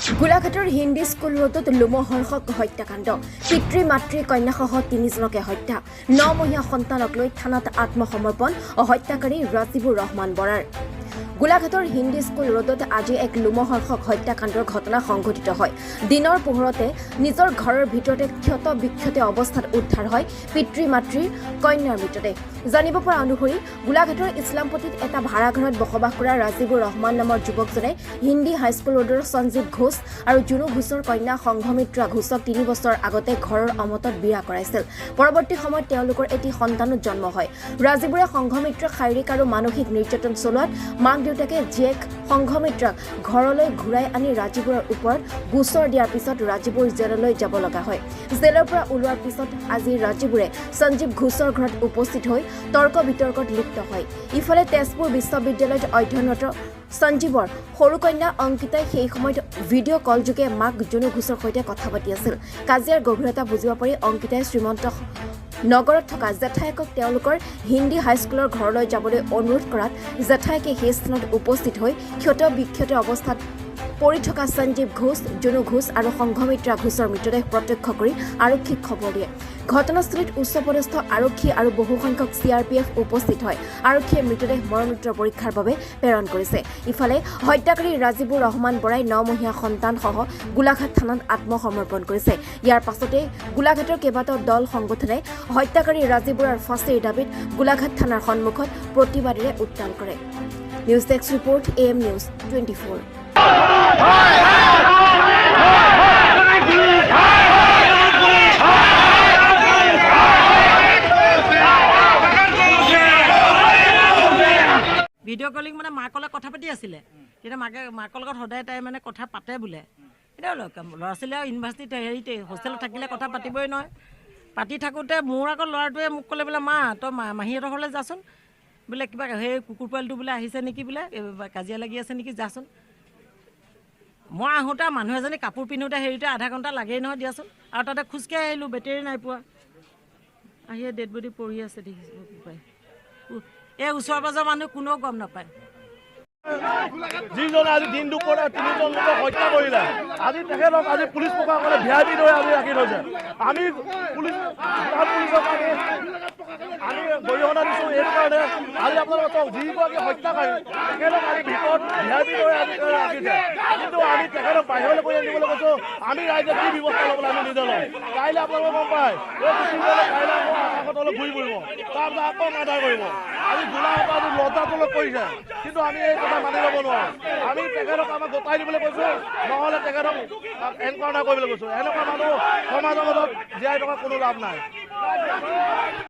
গোলাঘাটৰ হিন্দী স্কুল ৰোডত লোমহৰ্ষক হত্যাকাণ্ড পিতৃ মাতৃ কন্যাসহ 3জনকে হত্যা 9 মহীয়া সন্তানক লৈ থানাত আত্মসমৰ্পণ হত্যাকাৰী ৰাজিবুৰ ৰহমান বৰাৰ গোলাঘাটৰ হিন্দী স্কুল ৰোডত আজি এক লোমহৰ্ষক হত্যাকাণ্ডৰ ঘটনা সংঘটিত হয় দিনৰ পোহৰতে নিজৰ ঘৰৰ ভিতৰতে ক্ষত বিক্ষত অৱস্থাত উদ্ধাৰ হয় পিতৃ মাতৃৰ কন্যাৰ মৃতদেহ জানিব পৰা অনুসৰি গোলাঘাটৰ ইছলামপট্টিত এটা ভাড়াঘৰত বসবাস কৰা ৰাজিবুৰ ৰহমান নামৰ যুৱকজনে হিন্দী হাইস্কুল ৰোডৰ সঞ্জীৱ ঘোষ আৰু জুনু ঘোষৰ কন্যা সংঘমিত্ৰা ঘোষক 3 বছৰ আগতে ঘৰৰ অমতত বিয়া কৰাইছিল পৰৱৰ্তী সময়ত তেওঁলোকৰ এটি সন্তানো জন্ম হয় ৰাজিবুৰে সংঘমিত্ৰাক শাৰীৰিক আৰু মানসিক নিৰ্যাতন চলোৱাত মাক দেউতাকে জীয়েক সংঘমিত্ৰাক ঘৰলৈ ঘূৰাই আনি ৰাজিবুৰৰ ওপৰত গোচৰ দিয়াৰ পিছত ৰাজিবুৰ জেললৈ যাব লগা হয় জেলৰ পৰা ওলোৱাৰ পিছত আজি ৰাজিবুৰে সঞ্জীৱ ঘোষৰ ঘৰত উপস্থিত হৈ তৰ্ক বিতৰ্কত লিপ্ত হয় ইফালে তেজপুৰ বিশ্ববিদ্যালয়ত অধ্যয়নৰত সঞ্জীৱৰ সৰু কন্যা অংকিতাই সেই সময়ত ভিডিঅ' কল যোগে মাক জুনু ঘোষৰ সৈতে কথা পাতি আছিল কাজিয়াৰ গভীৰতা বুজিব পাৰি অংকিতাই শ্ৰীমন্ত নগৰত থকা জেঠায়েকক তেওঁলোকৰ হিন্দী হাইস্কুলৰ ঘৰলৈ যাবলৈ অনুৰোধ কৰাত জেঠায়েকে সেই স্থানত উপস্থিত হৈ ক্ষত বিক্ষত অৱস্থাত পৰি থকা সঞ্জীৱ ঘোষ জুনু ঘোষ আৰু সংঘমিত্ৰা ঘোষৰ মৃতদেহ প্ৰত্যক্ষ কৰি আৰক্ষীক খবৰ দিয়ে ঘটনাস্থলীত উচ্চপদস্থ আৰক্ষী আৰু বহুসংখ্যক CRPF উপস্থিত হয় আৰক্ষীয়ে মৃতদেহ মৰণোত্তৰ পৰীক্ষাৰ বাবে প্ৰেৰণ কৰিছে ইফালে হত্যাকাৰী ৰাজিবুৰ ৰহমান বৰাই 9 মহীয়া সন্তানসহ গোলাঘাট থানাত আত্মসমৰ্পণ কৰিছে ইয়াৰ পাছতে গোলাঘাটৰ কেইবাটাও দল সংগঠনে হত্যাকাৰী ৰাজিবুৰৰ ফাঁচীৰ দাবীত গোলাঘাট থানাৰ সন্মুখত প্ৰতিবাদেৰে উত্তাল কৰে news desk report AM news 24 video' calling মানে মাকলে কথা পাতি আছিলে তেতিয়া মাকৰ লগত সদায় তাই মানে কথা পাতে বোলে এতিয়া ল'ৰা ছোৱালী আৰু ইউনিভাৰ্চিটিত হেৰিতে হোষ্টেলত থাকিলে কথা পাতিবই নহয় পাতি থাকোঁতে মোৰ আকৌ ল'ৰাটোৱে মোক ক'লে বোলে মা তই মাহীহঁতৰ ঘৰলৈ যাচোন বোলে কিবা সেই কুকুৰ পোৱালিটো বোলে আহিছে নেকি বোলে কাজিয়া লাগি আছে নেকি যাচোন মই আহোঁতে মানুহ এজনী কাপোৰ পিন্ধোঁতে হেৰিতে আধা ঘণ্টা লাগেই নহয় দিয়াচোন আৰু তাতে খোজকাঢ়ি আহিলোঁ বেটেৰী নাই পোৱা আহিয়ে ডেড বডি পৰি আছে দেখিছোঁ পাই এই ওচৰ পাজৰ মানুহ কোনেও গম নাপায় যিজনে আজি দিন দুপৰীয়া 3জন লোকক হত্যা কৰিলে আজি তেখেতক আজি পুলিচ প্ৰশাসনে VIP লৈ আজি ৰাখি থৈছে আমি পুলিচক আমি গৰিহণা দিছোঁ এই কাৰণে আজি আপোনালোকক যিগৰাকী হত্যাকাৰী তেখেতক আজি ভিতৰত VIP লৈ আজি ৰাখিছে কিন্তু আমি তেখেতক বাহিৰলৈ কৰি আনিবলৈ কৈছোঁ আমি ৰাইজে কি ব্যৱস্থা ল'বলৈ আমি নিজে লওঁ কাইলৈ আপোনালোকে গম পায় এই কুচিজনে কাইলৈ আকৌ আকাশত অলপ ঘূৰি ফুৰিব তাৰপিছত আকৌ মাৰ্ডাৰ কৰিব আজি গোলাঘাটত আজি লজ্জাজনক কৰিছে কিন্তু আমি এই কথা মানি ল'ব নোৱাৰোঁ আমি তেখেতক আমাক গোটাই দিবলৈ কৈছোঁ নহ'লে তেখেতক এনকাউণ্টাৰ কৰিবলৈ কৈছোঁ এনেকুৱা মানুহ সমাজৰ মাজত জীয়াই থকাৰ কোনো লাভ নাই